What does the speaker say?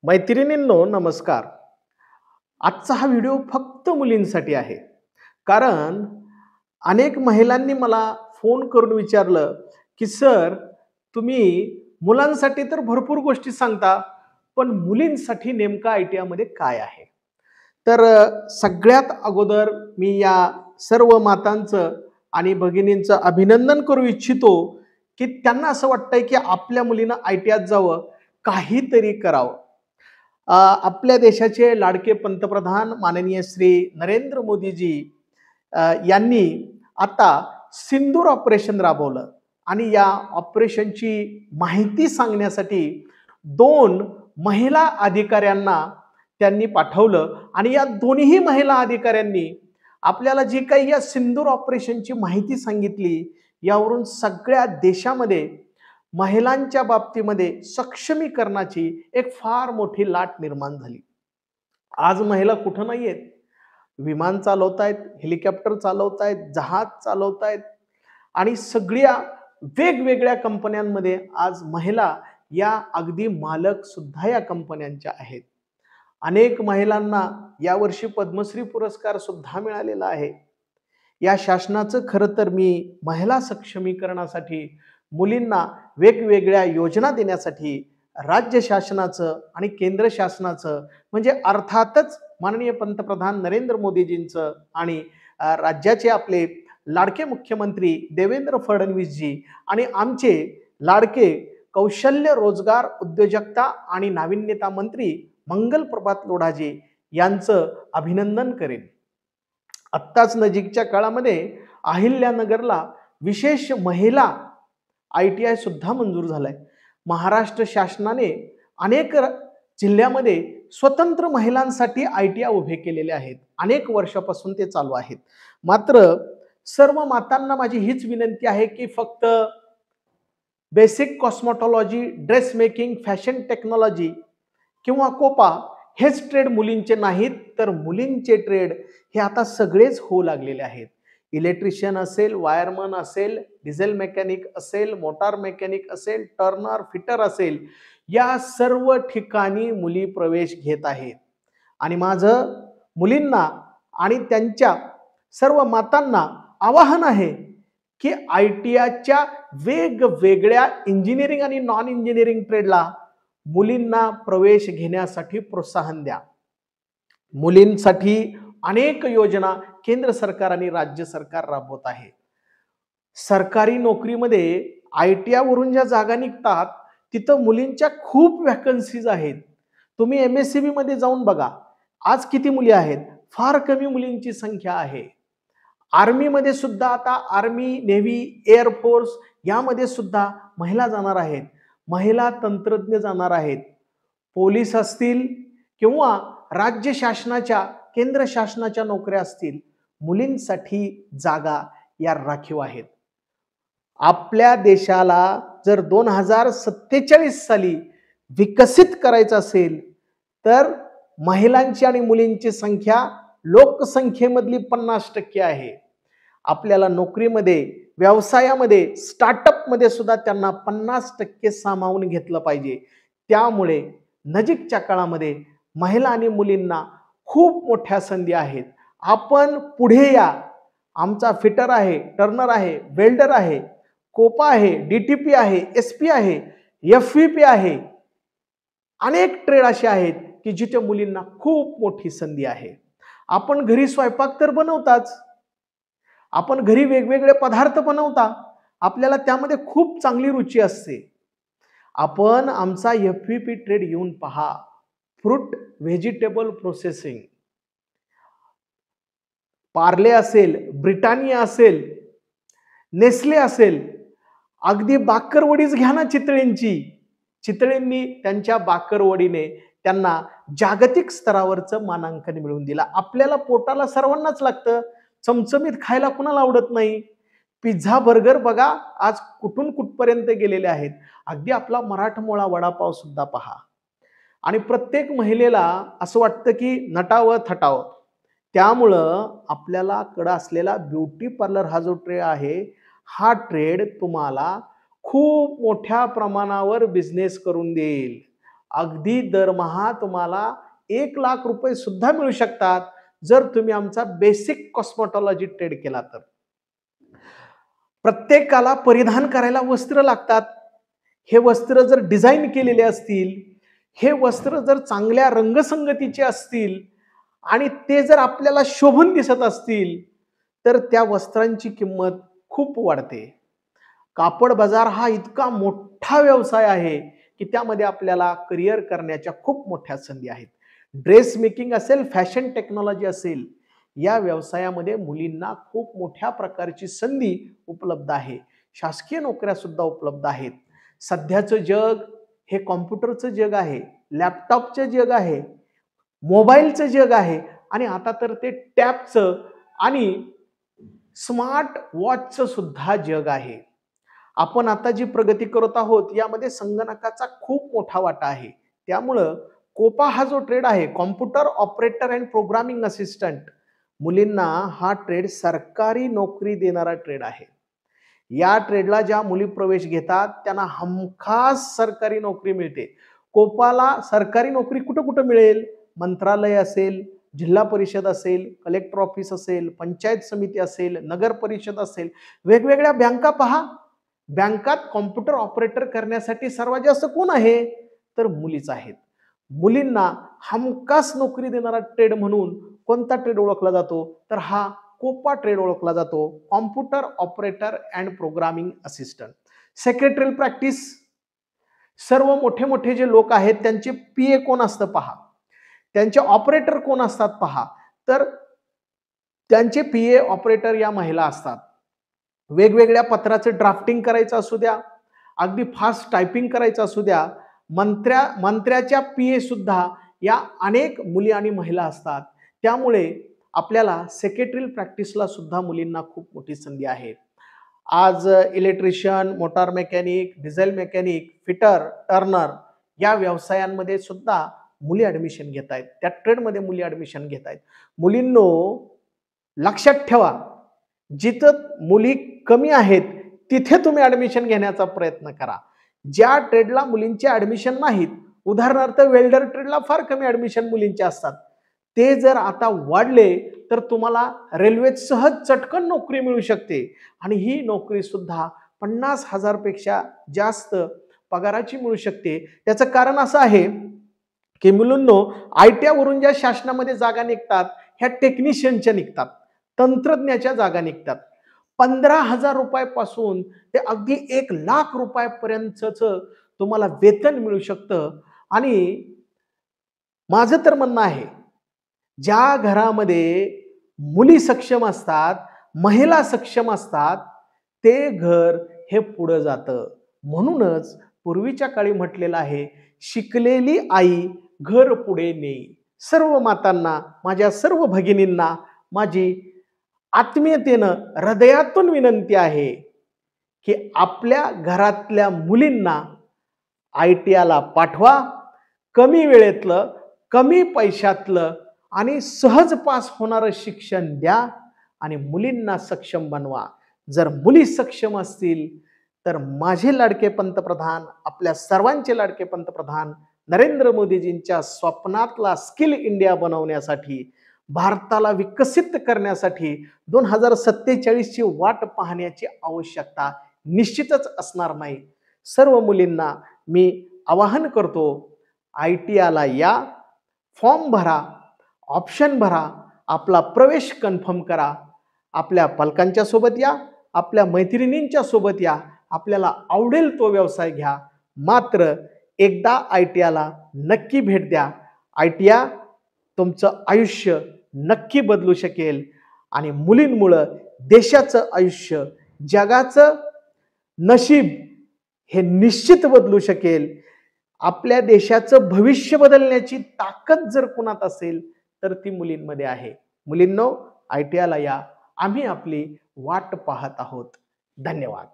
मैत्रिणींनो नमस्कार. आजचा हा व्हिडिओ फक्त मुलींसाठी आहे. कारण अनेक महिलांनी मला फोन करून विचारलं, की "सर, तुम्ही मुलांसाठी तर भरपूर गोष्टी सांगता, पण मुलींसाठी नेमकं आयटीआयमध्ये काय आहे?" तर सगळ्यात अगोदर मी या सर्व मातांचं आणि भगिनींचं अभिनंदन करू इच्छितो, की त्यांना असं वाटतंय, की आपल्या मुलीनं आयटीआयत जावं, काहीतरी करावं. आपल्या देशाचे लाडके पंतप्रधान माननीय श्री नरेंद्र मोदीजी यांनी आता सिंदूर ऑपरेशन राबवलं आणि या ऑपरेशनची माहिती सांगण्यासाठी 2 महिला अधिकाऱ्यांना त्यांनी पाठवलं आणि या दोन्ही महिला अधिकाऱ्यांनी आपल्याला जी काही या सिंदूर ऑपरेशनची माहिती सांगितली, यावरून सगळ्या देशामध्ये महिलांच्या बाबतीमध्ये सक्षमीकरणाची एक फार मोठी लाट निर्माण झाली. आज महिला कुठं नाहीयेत. विमान चालवतायत, हेलिकॉप्टर चालवतायत, जहाज चालवतायत आणि सगळ्या वेगवेगळ्या कंपन्यांमध्ये आज महिला या अगदी मालक सुद्धा या कंपन्यांच्या आहेत. अनेक महिलांना यावर्षी पद्मश्री पुरस्कार सुद्धा मिळालेला आहे. या शासनाचं खरं तर मी महिला सक्षमीकरणासाठी मुलींना वेगवेगळ्या योजना देण्यासाठी राज्य शासनाचं आणि केंद्र शासनाचं म्हणजे अर्थातच माननीय पंतप्रधान नरेंद्र मोदीजींचं आणि राज्याचे आपले लाडके मुख्यमंत्री देवेंद्र फडणवीसजी आणि आमचे लाडके कौशल्य रोजगार उद्योजकता आणि नाविन्यता मंत्री मंगल प्रभात लोढाजी यांचं अभिनंदन करेन. आत्ताच नजीकच्या काळामध्ये अहिल्यानगरला विशेष महिला आयटीआय सुद्धा मंजूर झालाय. महाराष्ट्र शासनाने अनेक जिल्ह्यामध्ये स्वतंत्र महिलांसाठी आयटीआय उभे केलेले आहेत. अनेक वर्षापासून ते चालू आहेत. मात्र सर्व मातांना माझी हीच विनंती आहे की फक्त basic cosmetology, dress making, fashion technology किंवा कोपा हेच ट्रेड मुलींचे नाहीत, तर मुलींचे ट्रेड हे आता सगळेच होऊ लागलेले आहेत. इलेक्ट्रिशियन असेल, वायरमन असेल, डिझेल मेकॅनिक असेल, मोटार मेकॅनिक असेल, टर्नर, फिटर असेल, या सर्व ठिकाणी मुली प्रवेश घेत आहेत. आणि माझं मुलींना आणि त्यांच्या सर्व मातांना आवाहन आहे की आयटीआयच्या वेगवेगळ्या इंजिनिअरिंग आणि नॉन इंजिनिअरिंग ट्रेडला मुलींना प्रवेश घेण्यासाठी प्रोत्साहन द्या. मुलींसाठी अनेक योजना केंद्र सरकार आणि राज्य सरकार राबवत आहे. सरकारी नोकरीमध्ये आयटीआय वरून ज्या जागा निघतात तिथं मुलींच्या खूप वॅकन्सीज आहेत. तुम्ही एमएससीबी मध्ये जाऊन बघा, आज किती मुली आहेत? फार कमी मुलींची संख्या आहे. आर्मीमध्ये सुद्धा आता आर्मी, नेव्ही, एअरफोर्स यामध्ये सुद्धा महिला जाणार आहेत. महिला तंत्रज्ञ जाणार आहेत. पोलीस असतील किंवा राज्य शासनाच्या, केंद्र शासनाच्या नोकऱ्या असतील, मुलींसाठी जागा या राखीव आहेत. आपल्या देशाला जर 2047 साली विकसित करायचं असेल तर महिलांची आणि मुलींची संख्या लोकसंख्येमधली 50% आहे. आपल्याला नोकरीमध्ये, व्यवसायामध्ये, स्टार्टअपमध्ये सुद्धा त्यांना 50% सामावून घेतलं पाहिजे. त्यामुळे नजीकच्या काळामध्ये महिला आणि मुलींना खूप मोठ्या संधी आहेत. आपण पुढे या. आमचा फिटर आहे, टर्नर आहे, वेल्डर आहे, कोपा आहे, डीटीपी आहे, एसपी आहे, एफव्हीपी आहे. अनेक ट्रेड असे आहेत की जिथे मुलींना खूप मोठी संधी आहे. आपण घरी स्वयंपाक तर बनवताच, आपण घरी वेगवेगळे पदार्थ बनवता, आपल्याला त्यामध्ये खूप चांगली रुची असते. आपण आमचा एफव्हीपी ट्रेड येऊन पहा. फ्रूट व्हेजिटेबल प्रोसेसिंग, पार्ले असेल, ब्रिटानिया असेल, नेस्ले असेल, अगदी बाकरवडीच घ्या ना चितळींची. चितळींनी त्यांच्या बाकरवडीने त्यांना जागतिक स्तरावरचं मानांकन मिळवून दिलं. आपल्याला पोटाला सर्वांनाच लागतं, चमचमीत खायला कुणाला आवडत नाही. पिझ्झा, बर्गर बघा आज कुठून कुठपर्यंत गेलेले आहेत. अगदी आपला मराठमोळा वडापाव सुद्धा पहा. आणि प्रत्येक महिलेला असं वाटतं की नटावं थटावं. त्यामुळं आपल्याला कडं असलेला ब्युटी पार्लर हा जो ट्रेड आहे, हा ट्रेड तुम्हाला खूप मोठ्या प्रमाणावर बिझनेस करून देईल. अगदी दरमहा तुम्हाला 1,00,000 रुपये सुद्धा मिळू शकतात जर तुम्ही आमचा बेसिक कॉस्मेटॉलॉजी ट्रेड केला तर. प्रत्येकाला परिधान करायला वस्त्र लागतात. हे वस्त्र जर डिझाईन केलेले असतील, हे वस्त्र जर चांगल्या रंगसंगतीचे असतील आणि ते जर आपल्याला शोभून दिसत असतील तर त्या वस्त्रांची किंमत खूप वाढते. कापड बाजार हा इतका मोठा व्यवसाय आहे की त्यामध्ये आपल्याला करिअर करण्याच्या खूप मोठ्या संधी आहेत. ड्रेस मेकिंग असेल, फॅशन टेक्नॉलॉजी असेल, या व्यवसायामध्ये मुलींना खूप मोठ्या प्रकारची संधी उपलब्ध आहे. शासकीय नोकऱ्या सुद्धा उपलब्ध आहेत. सध्याचं जग हे कॉम्प्युटरचं जग आहे, लॅपटॉपचं जग आहे, मोबाईलचं जग आहे आणि आता तर ते टॅबचं आणि स्मार्ट वॉचचं सुद्धा जग आहे. आपण आता जी प्रगती करत आहोत यामध्ये संगणकाचा खूप मोठा वाटा आहे. त्यामुळं कोपा हा जो ट्रेड आहे, computer operator and programming assistant, मुलींना हा ट्रेड सरकारी नोकरी देणारा ट्रेड आहे. या ट्रेडला ज्या मुली प्रवेश घेतात त्यांना हमखास सरकारी नोकरी मिळते. कोपाला सरकारी नोकरी कुठं कुठं मिळेल? मंत्रालय असेल, जिल्हा परिषद असेल, कलेक्टर ऑफिस असेल, पंचायत समिती असेल, नगर परिषद असेल, वेगवेगळ्या बँका पहा. बँकात कॉम्प्युटर ऑपरेटर करण्यासाठी सर्वात जास्त कोण आहे? तर मुलीच आहेत. मुलींना हमखास नोकरी देणारा ट्रेड म्हणून कोणता ट्रेड ओळखला जातो? तर हा कोपा ट्रेड ओळखला जातो, computer operator and programming assistant. Secretarial practice, सर्व मोठे मोठे जे लोक आहेत त्यांचे पीए कोण असतं पहा, त्यांचे ऑपरेटर कोण असतात पहा, तर त्यांचे पीए ऑपरेटर या महिला असतात. वेगवेगळ्या पत्राचं ड्राफ्टिंग करायचं असू द्या, अगदी फास्ट टायपिंग करायचं असू द्या, मंत्र्याच्या पीए सुद्धा या अनेक मुली आणि महिला असतात. त्यामुळे आपल्याला सेक्रेटरीयल प्रॅक्टिसला सुद्धा मुलींना खूप मोठी संधी आहे. आज electrician, motor mechanic, diesel mechanic, fitter, Turner या व्यवसायांमध्ये सुद्धा मुली ऍडमिशन घेत आहेत. त्या ट्रेडमध्ये मुली ऍडमिशन घेत आहेत. मुलींनो, लक्षात ठेवा, जिथं मुली कमी आहेत तिथे तुम्ही ऍडमिशन घेण्याचा प्रयत्न करा. ज्या ट्रेडला मुलींचे ऍडमिशन नाहीत, उदाहरणार्थ वेल्डर ट्रेडला फार कमी ऍडमिशन मुलींचे असतात, ते जर आता वाढले तर तुम्हाला रेल्वेत सहज चटकन नोकरी मिळू शकते आणि ही नोकरी सुद्धा 50,000 पेक्षा जास्त पगाराची मिळू शकते. त्याचं कारण असं आहे की मुलींनो, ITI वरून ज्या शासनामध्ये जागा निघतात ह्या टेक्निशियनच्या निघतात, तंत्रज्ञाच्या जागा निघतात. 15,000 रुपयापासून ते अगदी 1,00,000 रुपयापर्यंतचं तुम्हाला वेतन मिळू शकतं. आणि माझं तर म्हणणं आहे, ज्या घरामध्ये मुली सक्षम असतात, महिला सक्षम असतात, ते घर हे पुढे जातं. म्हणूनच पूर्वीच्या काळी म्हटलेलं आहे, शिकलेली आई घर पुढे नेई. सर्व मातांना, माझ्या सर्व भगिनींना माझी आत्मीयतेनं हृदयातून विनंती आहे की आपल्या घरातल्या मुलींना ITIला पाठवा. कमी वेळेतलं, कमी पैशातलं आणि सहज पास होणारं शिक्षण द्या आणि मुलींना सक्षम बनवा. जर मुली सक्षम असतील तर माझे लाडके पंतप्रधान, आपल्या सर्वांचे लाडके पंतप्रधान नरेंद्र मोदीजींच्या स्वप्नातला स्किल इंडिया बनवण्यासाठी, भारताला विकसित करण्यासाठी 2047 ची वाट पाहण्याची आवश्यकता निश्चितच असणार नाही. सर्व मुलींना मी आवाहन करतो, ITIला या, फॉर्म भरा, ऑप्शन भरा, आपला प्रवेश कन्फर्म करा. आपल्या पालकांच्या सोबत या, आपल्या मैत्रिणींच्या सोबत या, आपल्याला आवडेल तो व्यवसाय घ्या. मात्र एकदा ITIला नक्की भेट द्या. ITI तुमचं आयुष्य नक्की बदलू शकेल आणि मुलींमुळं देशाचं आयुष्य, जगाचं नशीब हे निश्चित बदलू शकेल. आपल्या देशाचं भविष्य बदलण्याची ताकद जर कुणात असेल तर ती मुलींमध्ये आहे. मुलींनो, ITIला या, आम्ही आपली वाट पाहत आहोत. धन्यवाद.